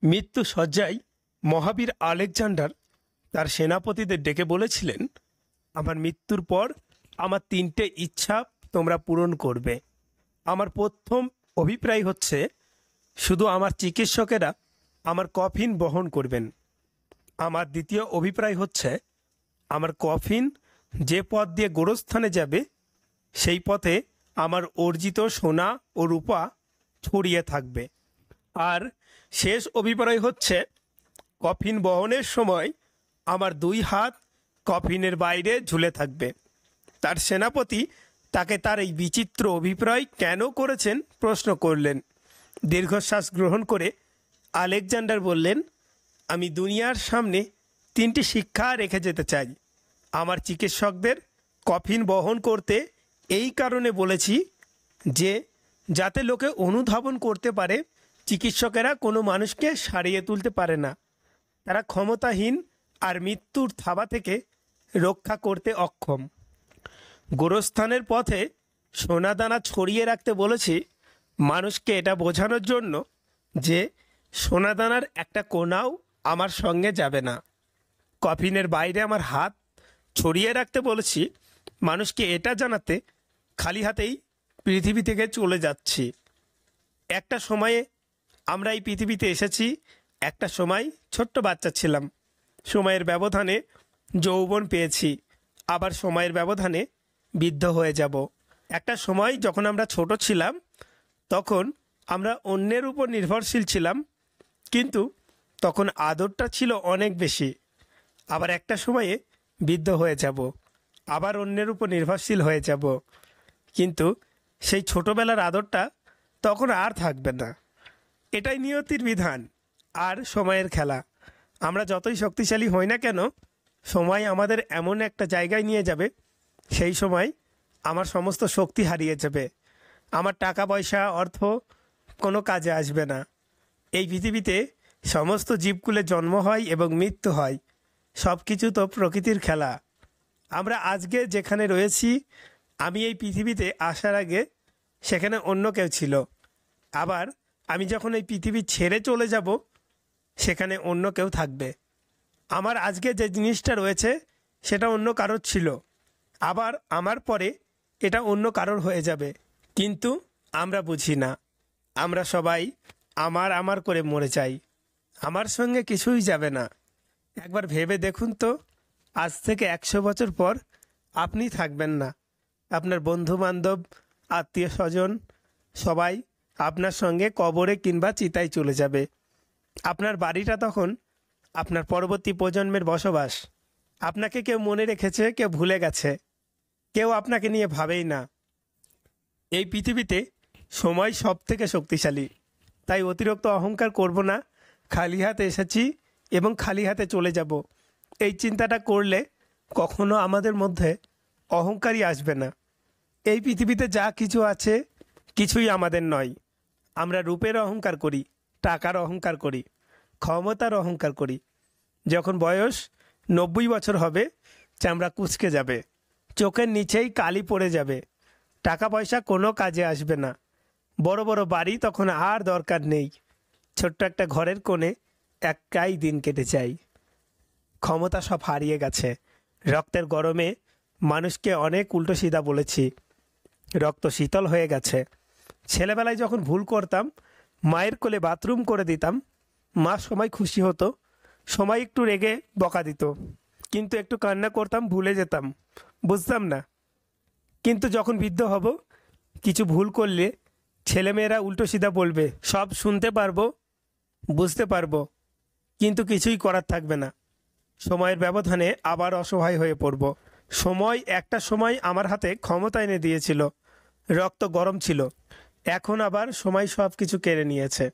মৃত্যু শয্যায় মহাবীর আলেকজান্ডার তার সেনাপতিদের ডেকে বলেছিলেন, আমার মৃত্যুর পর আমার 3টে ইচ্ছা তোমরা পূরণ করবে। আমার প্রথম অভিপ্রায় হচ্ছে শুধু আমার চিকিৎসকেরা আমার কফিন বহন করবেন। আমার দ্বিতীয় অভিপ্রায় হচ্ছে আমার কফিন যে পথ দিয়ে গোরস্থানে যাবে সেই পথে আমার অর্জিত সোনা ও রূপা ছড়িয়ে থাকবে। আর শেষ অভিপ্রায় হচ্ছে কফিন বহনের সময় আমার 2 হাত কফিনের বাইরে ঝুলে থাকবে। তার সেনাপতি তাকে তার এই বিচিত্র অভিপ্রায় কেন করেছেন প্রশ্ন করলেন। দীর্ঘশ্বাস গ্রহণ করে আলেকজান্ডার বললেন, আমি দুনিয়ার সামনে 3টি শিক্ষা রেখে যেতে চাই। আমার চিকিৎসকদের কফিন বহন করতে এই কারণে বলেছি যে যাতে লোকে অনুধাবন করতে পারে চিকিৎসকেরা কোনো মানুষকে সারিয়ে তুলতে পারে না, তারা ক্ষমতাহীন আর মৃত্যুর থাবা থেকে রক্ষা করতে অক্ষম। গোরস্থানের পথে সোনাদানা ছড়িয়ে রাখতে বলেছি মানুষকে এটা বোঝানোর জন্য যে সোনাদানার একটা কোনাও আমার সঙ্গে যাবে না। কফিনের বাইরে আমার হাত ছড়িয়ে রাখতে বলেছি মানুষকে এটা জানাতে খালি হাতেই পৃথিবী থেকে চলে যাচ্ছি। একটা সময়ে আমরা এই পৃথিবীতে এসেছি, একটা সময় ছোট্ট বাচ্চা ছিলাম, সময়ের ব্যবধানে যৌবন পেয়েছি, আবার সময়ের ব্যবধানে বৃদ্ধ হয়ে যাব। একটা সময় যখন আমরা ছোট ছিলাম তখন আমরা অন্যের উপর নির্ভরশীল ছিলাম, কিন্তু তখন আদরটা ছিল অনেক বেশি। আবার একটা সময়ে বৃদ্ধ হয়ে যাব, আবার অন্যের উপর নির্ভরশীল হয়ে যাব, কিন্তু সেই ছোটোবেলার আদরটা তখন আর থাকবে না। এটাই নিয়তির বিধান আর সময়ের খেলা। আমরা যতই শক্তিশালী হই না কেন, সময় আমাদের এমন একটা জায়গায় নিয়ে যাবে, সেই সময় আমার সমস্ত শক্তি হারিয়ে যাবে, আমার টাকা পয়সা অর্থ কোনো কাজে আসবে না। এই পৃথিবীতে সমস্ত জীবকুলে জন্ম হয় এবং মৃত্যু হয়, সব কিছু তো প্রকৃতির খেলা। আমরা আজকে যেখানে রয়েছি, আমি এই পৃথিবীতে আসার আগে সেখানে অন্য কেউ ছিল, আবার আমি যখন এই পৃথিবী ছেড়ে চলে যাব সেখানে অন্য কেউ থাকবে। আমার আজকে যে জিনিসটা রয়েছে সেটা অন্য কারোর ছিল, আবার আমার পরে এটা অন্য কারোর হয়ে যাবে, কিন্তু আমরা বুঝি না। আমরা সবাই আমার আমার করে মরে যাই, আমার সঙ্গে কিছুই যাবে না। একবার ভেবে দেখুন তো, আজ থেকে 100 বছর পর আপনি থাকবেন না, আপনার বন্ধু বান্ধব আত্মীয় স্বজন সবাই আপনার সঙ্গে কবরে কিংবা চিতায় চলে যাবে। আপনার বাড়িটা তখন আপনার পরবর্তী প্রজন্মের বসবাস। আপনাকে কেউ মনে রেখেছে, কেউ ভুলে গেছে, কেউ আপনাকে নিয়ে ভাবেই না। এই পৃথিবীতে সময় সব থেকে শক্তিশালী, তাই অতিরিক্ত অহংকার করব না। খালি হাতে এসেছি এবং খালি হাতে চলে যাব, এই চিন্তাটা করলে কখনো আমাদের মধ্যে অহংকারই আসবে না। এই পৃথিবীতে যা কিছু আছে কিছুই আমাদের নয়। আমরা রূপের অহংকার করি, টাকার অহংকার করি, ক্ষমতার অহংকার করি। যখন বয়স 90 বছর হবে, চামড়া কুঁচকে যাবে, চোখের নিচেই কালি পড়ে যাবে, টাকা পয়সা কোনো কাজে আসবে না, বড় বড় বাড়ি তখন আর দরকার নেই, ছোট্ট একটা ঘরের কোণে একাই দিন কেটে যায়। ক্ষমতা সব হারিয়ে গেছে। রক্তের গরমে মানুষকে অনেক উল্টো সিধা বলেছি, রক্ত শীতল হয়ে গেছে। ছেলেবেলায় যখন ভুল করতাম, মায়ের কোলে বাথরুম করে দিতাম, মা সময় খুশি হতো, সময় একটু রেগে বকা দিত, কিন্তু একটু কান্না করতাম, ভুলে যেতাম, বুঝতাম না। কিন্তু যখন বৃদ্ধ হব, কিছু ভুল করলে ছেলেমেয়েরা উল্টো সিধা বলবে, সব শুনতে পারবো, বুঝতে পারবো, কিন্তু কিছুই করার থাকবে না। সময়ের ব্যবধানে আবার অসহায় হয়ে পড়ব। সময় একটা সময় আমার হাতে ক্ষমতা এনে দিয়েছিল, রক্ত গরম ছিল, এখন আবার সময় সব কিছু কেড়ে নিয়েছে।